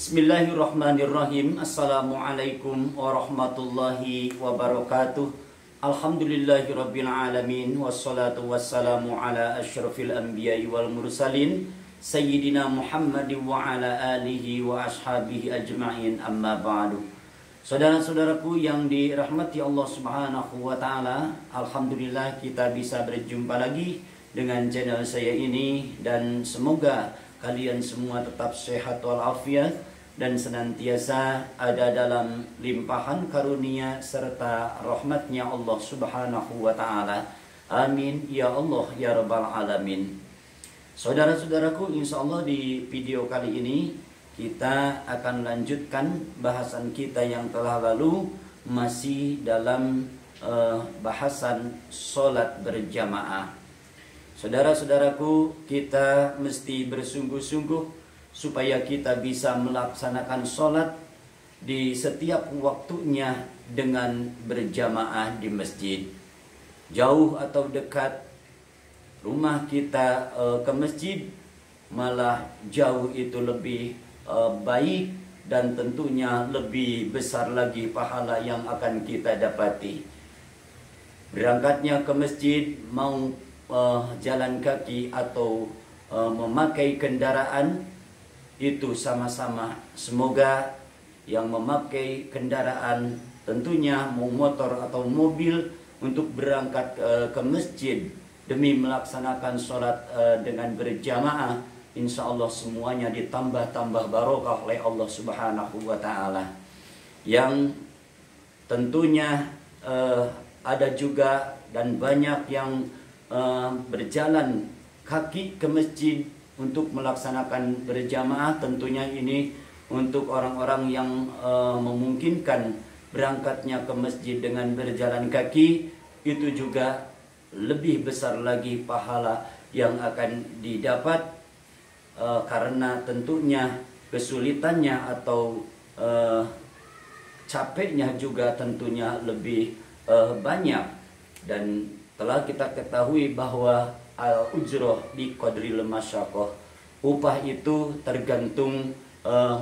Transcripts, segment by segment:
Bismillahirrahmanirrahim. Assalamualaikum warahmatullahi wabarakatuh. Alhamdulillahirabbil alamin wassalatu wassalamu ala asyrafil anbiya'i wal mursalin sayyidina Muhammadin wa ala alihi wa ashabihi ajma'in, amma ba'du. Saudara-saudaraku yang dirahmati Allah Subhanahu wa taala, alhamdulillah kita bisa berjumpa lagi dengan channel saya ini, dan semoga kalian semua tetap sehat walafiat dan senantiasa ada dalam limpahan karunia serta rahmatnya Allah Subhanahu wa ta'ala. Amin ya Allah ya Rabbal Alamin. Saudara-saudaraku, insya Allah di video kali ini kita akan lanjutkan bahasan kita yang telah lalu, masih dalam bahasan sholat berjamaah. Saudara-saudaraku, kita mesti bersungguh-sungguh supaya kita bisa melaksanakan sholat di setiap waktunya dengan berjamaah di masjid. Jauh atau dekat rumah kita ke masjid, malah jauh itu lebih baik dan tentunya lebih besar lagi pahala yang akan kita dapati. Berangkatnya ke masjid, mau jalan kaki atau memakai kendaraan, itu sama-sama. Semoga yang memakai kendaraan, tentunya mau motor atau mobil, untuk berangkat ke masjid demi melaksanakan sholat dengan berjamaah, insya Allah semuanya ditambah-tambah barokah oleh Allah Subhanahu wa ta'ala. Yang tentunya ada juga dan banyak yang berjalan kaki ke masjid untuk melaksanakan berjamaah. Tentunya ini untuk orang-orang yang memungkinkan berangkatnya ke masjid dengan berjalan kaki, itu juga lebih besar lagi pahala yang akan didapat, karena tentunya kesulitannya atau capeknya juga tentunya lebih banyak. Dan telah kita ketahui bahwa al-ujroh bi qadril masyaqqah, upah itu tergantung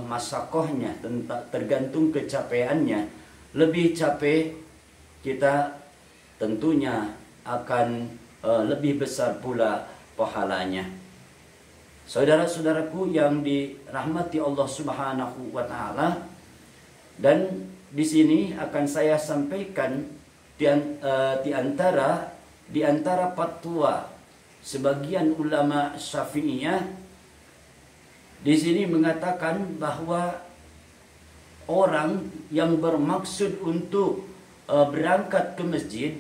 masyaqqahnya, tergantung kecapeannya. Lebih capek kita, tentunya akan lebih besar pula pahalanya. Saudara-saudaraku yang dirahmati Allah Subhanahu wa ta'ala, dan di sini akan saya sampaikan di antara fatwa sebagian ulama Syafi'iyah. Di sini mengatakan bahwa orang yang bermaksud untuk berangkat ke masjid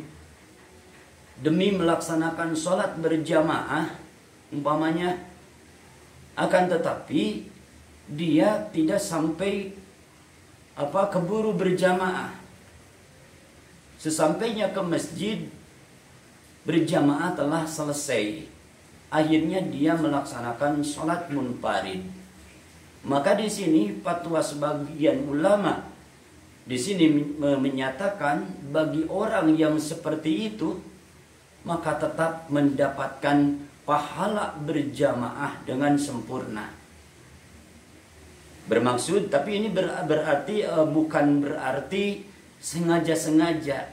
demi melaksanakan sholat berjamaah umpamanya, akan tetapi dia tidak sampai keburu berjamaah. Sesampainya ke masjid, berjamaah telah selesai, akhirnya dia melaksanakan sholat munfarid. Maka di sini fatwa sebagian ulama di sini menyatakan bagi orang yang seperti itu, maka tetap mendapatkan pahala berjamaah dengan sempurna. Bermaksud, tapi ini berarti bukan berarti sengaja-sengaja.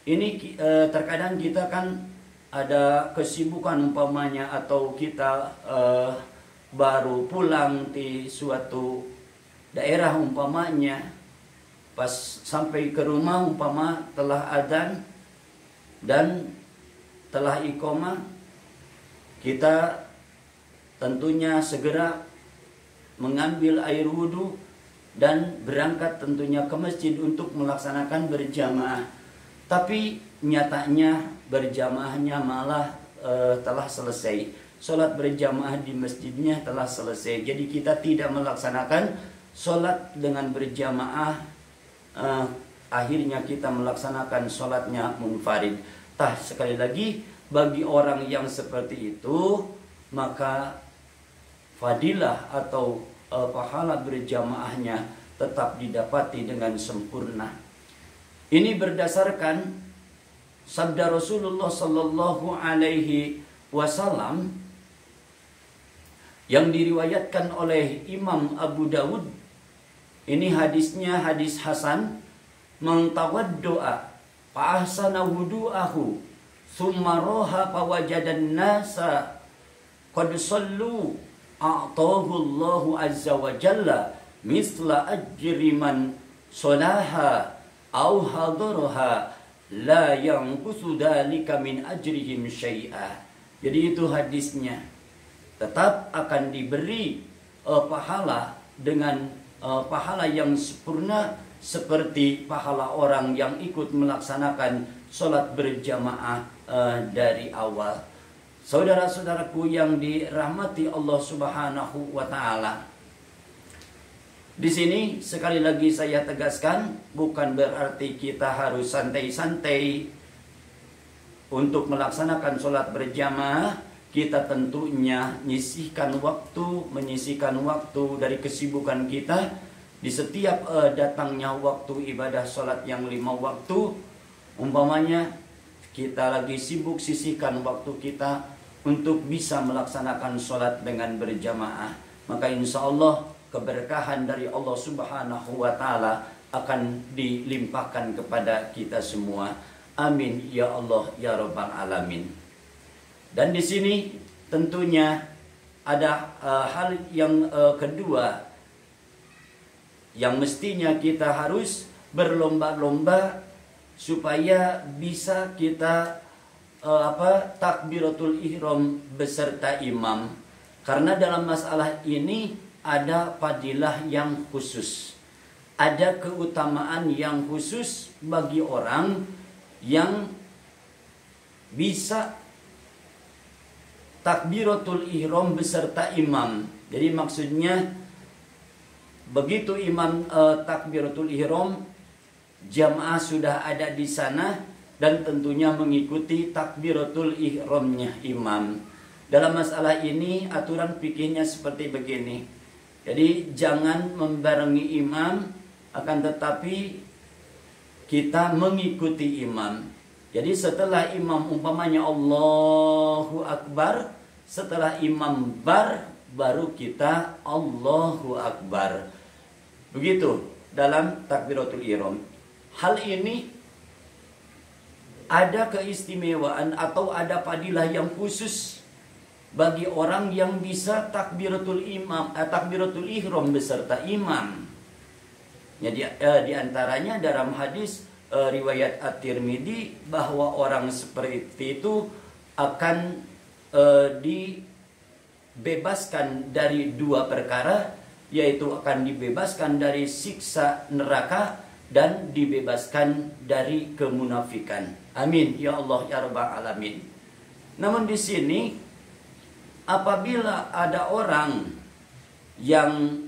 Ini terkadang kita kan ada kesibukan umpamanya, atau kita baru pulang di suatu daerah umpamanya, pas sampai ke rumah umpama telah adzan dan telah iqamah, kita tentunya segera mengambil air wudhu dan berangkat tentunya ke masjid untuk melaksanakan berjamaah. Tapi nyatanya berjamaahnya malah telah selesai. Sholat berjamaah di masjidnya telah selesai. Jadi kita tidak melaksanakan sholat dengan berjamaah, akhirnya kita melaksanakan sholatnya munfarid. Sekali lagi, bagi orang yang seperti itu, maka fadilah atau pahala berjamaahnya tetap didapati dengan sempurna. Ini berdasarkan sabda Rasulullah Sallallahu Alaihi Wasallam yang diriwayatkan oleh Imam Abu Dawud Ini hadisnya hadis hasan. Man tawaddu'a fa ahsana wudu'ahu thumma roha fa wajadan nasa qad sallu a'tahu Allahu azza wa jalla misla ajri man salaha aw hadaraha la yanqusu dzalika min ajrihim syai'a. Jadi itu hadisnya. Tetap akan diberi pahala dengan pahala yang sempurna seperti pahala orang yang ikut melaksanakan sholat berjamaah dari awal. Saudara-saudaraku yang dirahmati Allah Subhanahu wa taala. Di sini sekali lagi saya tegaskan, bukan berarti kita harus santai-santai untuk melaksanakan sholat berjamaah. Kita tentunya menyisihkan waktu dari kesibukan kita di setiap datangnya waktu ibadah sholat yang 5 waktu. Umpamanya kita lagi sibuk, sisihkan waktu kita untuk bisa melaksanakan sholat dengan berjamaah. Maka insya Allah keberkahan dari Allah Subhanahu wa ta'ala akan dilimpahkan kepada kita semua. Amin ya Allah ya Rabbal Alamin. Dan di sini tentunya ada hal yang kedua yang mestinya kita harus berlomba-lomba supaya bisa kita takbiratul ihram beserta imam. Karena dalam masalah ini ada fadilah yang khusus. Ada keutamaan yang khusus bagi orang yang bisa takbiratul ihram beserta imam. Jadi maksudnya begitu imam takbiratul ihram, jamaah sudah ada di sana dan tentunya mengikuti takbiratul ihramnya imam. Dalam masalah ini aturan fikihnya seperti begini. Jadi jangan membarengi imam, akan tetapi kita mengikuti imam. Jadi setelah imam umpamanya Allahu Akbar, setelah imam baru kita Allahu Akbar. Begitu dalam takbiratul ihram. Hal ini ada keistimewaan atau ada fadilah yang khusus bagi orang yang bisa takbiratul ihram beserta imam. Jadi di antaranya dalam hadis riwayat At-Tirmidzi bahwa orang seperti itu akan dibebaskan dari 2 perkara, yaitu akan dibebaskan dari siksa neraka dan dibebaskan dari kemunafikan. Amin ya Allah ya Rabbal Alamin. Namun di sini apabila ada orang yang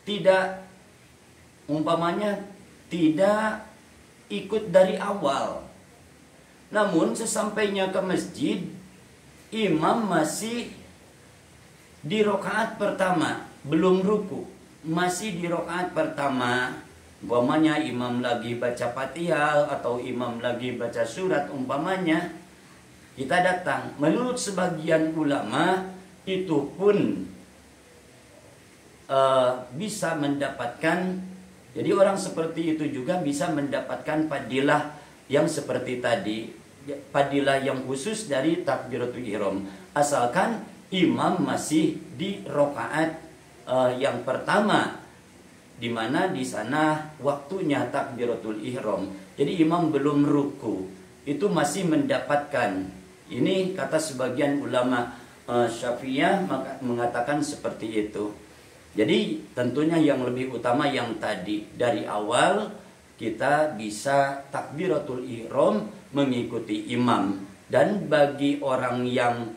tidak ikut dari awal, namun sesampainya ke masjid imam masih di rakaat pertama, belum ruku, masih di rakaat pertama, umpamanya imam lagi baca Fatihah atau imam lagi baca surat umpamanya, kita datang. Menurut sebagian ulama itu pun bisa mendapatkan, jadi orang seperti itu juga bisa mendapatkan fadilah yang seperti tadi, fadilah yang khusus dari takbiratul ihram, asalkan imam masih di rakaat yang pertama, di mana di sana waktunya takbiratul ihram. Jadi imam belum ruku, itu masih mendapatkan. Ini kata sebagian ulama Syafi'iyah mengatakan seperti itu. Jadi tentunya yang lebih utama yang tadi, dari awal kita bisa takbiratul ihram mengikuti imam. Dan bagi orang yang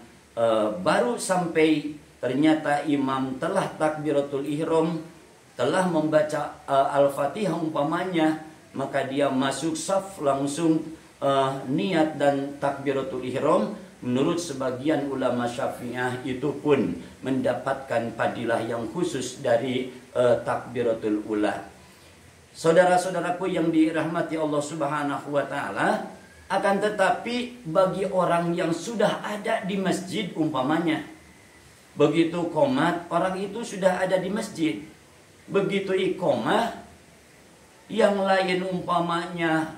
baru sampai, ternyata imam telah takbiratul ihram, telah membaca Al-Fatihah umpamanya, maka dia masuk saf langsung niat dan takbiratul ihram. Menurut sebagian ulama Syafi'iyah itu pun mendapatkan fadilah yang khusus dari takbiratul ula. Saudara-saudaraku yang dirahmati Allah Subhanahu wa taala, akan tetapi bagi orang yang sudah ada di masjid umpamanya, begitu qomat orang itu sudah ada di masjid, begitu iqamah, yang lain umpamanya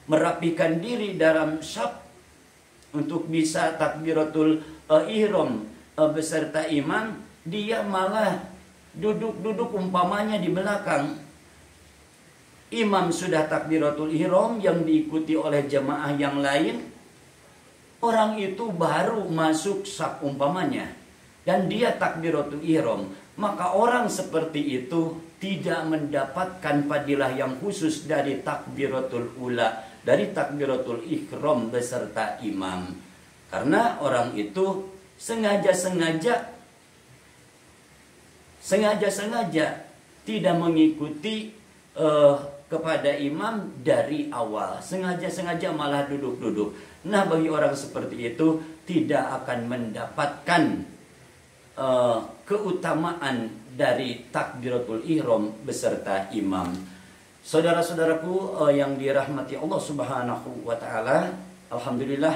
merapikan diri dalam syaf untuk bisa takbiratul ihram beserta imam, dia malah duduk-duduk umpamanya di belakang. Imam sudah takbiratul ihram yang diikuti oleh jemaah yang lain, orang itu baru masuk syaf umpamanya, dan dia takbiratul ihram, maka orang seperti itu tidak mendapatkan fadilah yang khusus dari takbiratul ula, dari takbiratul ihram beserta imam. Karena orang itu sengaja-sengaja tidak mengikuti kepada imam dari awal. Sengaja-sengaja malah duduk-duduk. Nah, bagi orang seperti itu tidak akan mendapatkan keutamaan dari takbiratul ihram beserta imam. Saudara-saudaraku yang dirahmati Allah Subhanahu wa taala, alhamdulillah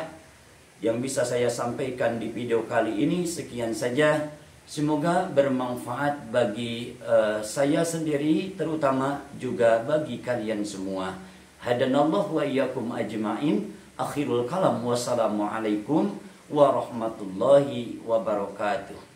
yang bisa saya sampaikan di video kali ini sekian saja. Semoga bermanfaat bagi saya sendiri, terutama juga bagi kalian semua. Hadanallahu wa iyyakum ajmain. Akhirul kalam, wassalamualaikum warahmatullahi wabarakatuh.